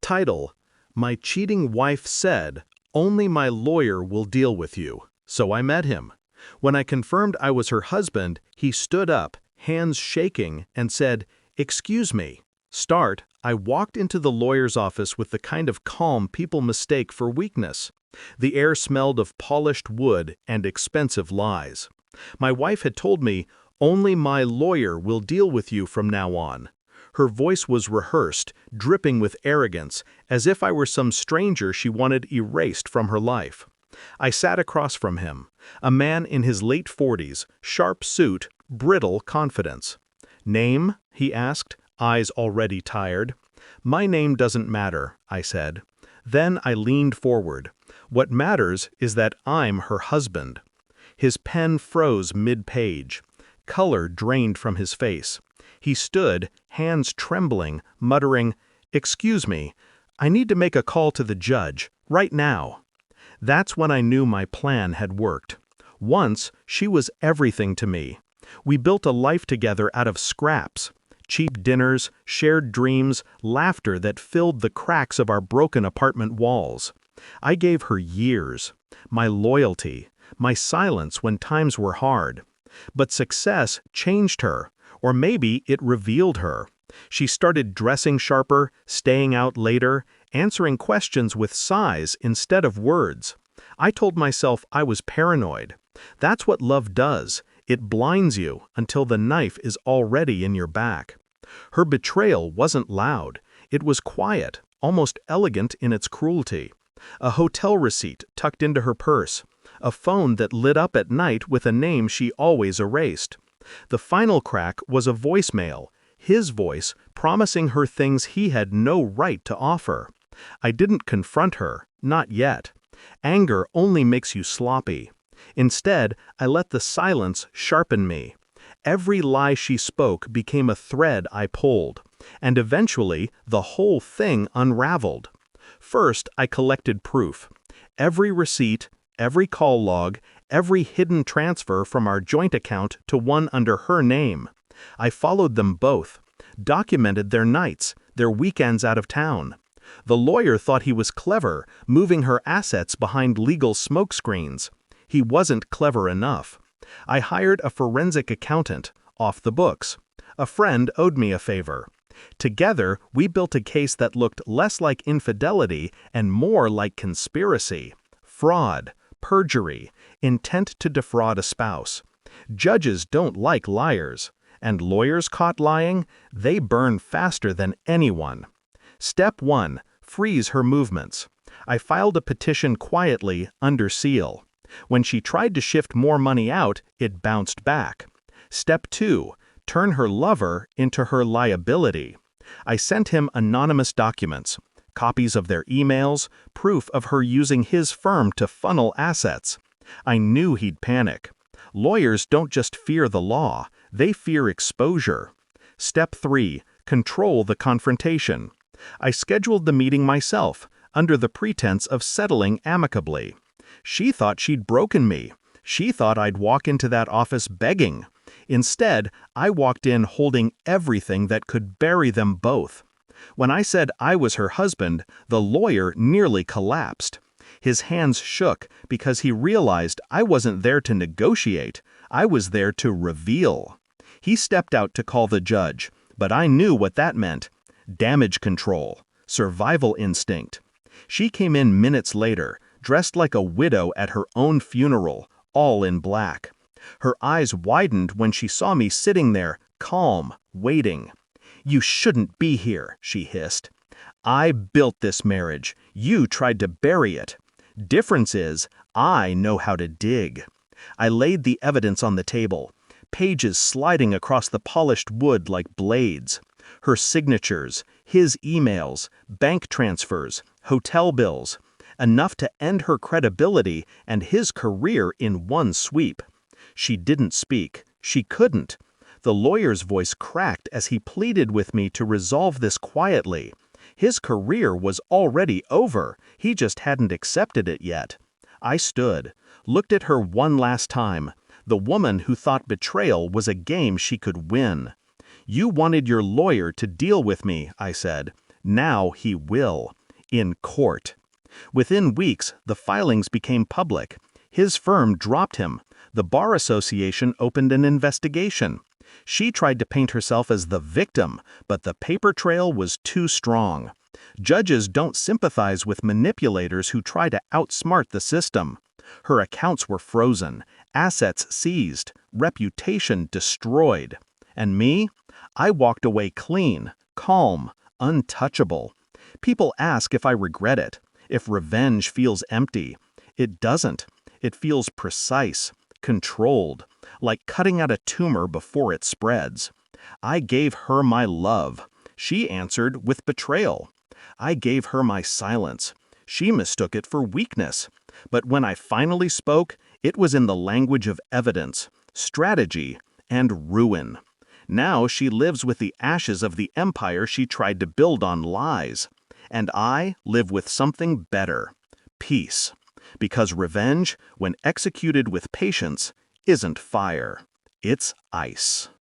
Title: My cheating wife said, "Only my lawyer will deal with you." So I met him. When I confirmed I was her husband, he stood up, hands shaking, and said, "Excuse me." Start: I walked into the lawyer's office with the kind of calm people mistake for weakness. The air smelled of polished wood and expensive lies. My wife had told me, "Only my lawyer will deal with you from now on." Her voice was rehearsed, dripping with arrogance, as if I were some stranger she wanted erased from her life. I sat across from him, a man in his late 40s, sharp suit, brittle confidence. "Name?" he asked, eyes already tired. "My name doesn't matter," I said. Then I leaned forward. "What matters is that I'm her husband." His pen froze mid-page. Color drained from his face. He stood, hands trembling, muttering, "Excuse me, I need to make a call to the judge, right now." That's when I knew my plan had worked. Once, she was everything to me. We built a life together out of scraps. Cheap dinners, shared dreams, laughter that filled the cracks of our broken apartment walls. I gave her years, my loyalty, my silence when times were hard. But success changed her, or maybe it revealed her. She started dressing sharper, staying out later, answering questions with sighs instead of words. I told myself I was paranoid. That's what love does. It blinds you until the knife is already in your back. Her betrayal wasn't loud. It was quiet, almost elegant in its cruelty. A hotel receipt tucked into her purse. A phone that lit up at night with a name she always erased. The final crack was a voicemail, his voice promising her things he had no right to offer. I didn't confront her, not yet. Anger only makes you sloppy. Instead, I let the silence sharpen me. Every lie she spoke became a thread I pulled, and eventually the whole thing unraveled. First, I collected proof. Every receipt, every call log, every hidden transfer from our joint account to one under her name. I followed them both, documented their nights, their weekends out of town. The lawyer thought he was clever, moving her assets behind legal smokescreens. He wasn't clever enough. I hired a forensic accountant, off the books. A friend owed me a favor. Together, we built a case that looked less like infidelity and more like conspiracy, fraud, perjury, intent to defraud a spouse. Judges don't like liars, and lawyers caught lying, they burn faster than anyone. Step 1. Freeze her movements. I filed a petition quietly, under seal. When she tried to shift more money out, it bounced back. Step 2. Turn her lover into her liability. I sent him anonymous documents, copies of their emails, proof of her using his firm to funnel assets. I knew he'd panic. Lawyers don't just fear the law, they fear exposure. Step 3. Control the confrontation. I scheduled the meeting myself, under the pretense of settling amicably. She thought she'd broken me. She thought I'd walk into that office begging. Instead, I walked in holding everything that could bury them both. When I said I was her husband, the lawyer nearly collapsed. His hands shook because he realized I wasn't there to negotiate. I was there to reveal. He stepped out to call the judge, but I knew what that meant. Damage control. Survival instinct. She came in minutes later, dressed like a widow at her own funeral, all in black. Her eyes widened when she saw me sitting there, calm, waiting. "You shouldn't be here," she hissed. "I built this marriage. You tried to bury it. Difference is, I know how to dig." I laid the evidence on the table, pages sliding across the polished wood like blades. Her signatures, his emails, bank transfers, hotel bills. Enough to end her credibility and his career in one sweep. She didn't speak. She couldn't. The lawyer's voice cracked as he pleaded with me to resolve this quietly. His career was already over. He just hadn't accepted it yet. I stood, looked at her one last time, the woman who thought betrayal was a game she could win. "You wanted your lawyer to deal with me," I said. Now he will. In court. Within weeks, the filings became public. His firm dropped him. The Bar Association opened an investigation. She tried to paint herself as the victim, but the paper trail was too strong. Judges don't sympathize with manipulators who try to outsmart the system. Her accounts were frozen, assets seized, reputation destroyed. And me? I walked away clean, calm, untouchable. People ask if I regret it, if revenge feels empty. It doesn't. It feels precise, controlled, like cutting out a tumor before it spreads. I gave her my love. She answered with betrayal. I gave her my silence. She mistook it for weakness. But when I finally spoke, it was in the language of evidence, strategy, and ruin. Now she lives with the ashes of the empire she tried to build on lies. And I live with something better, peace. Because revenge, when executed with patience, isn't fire. It's ice.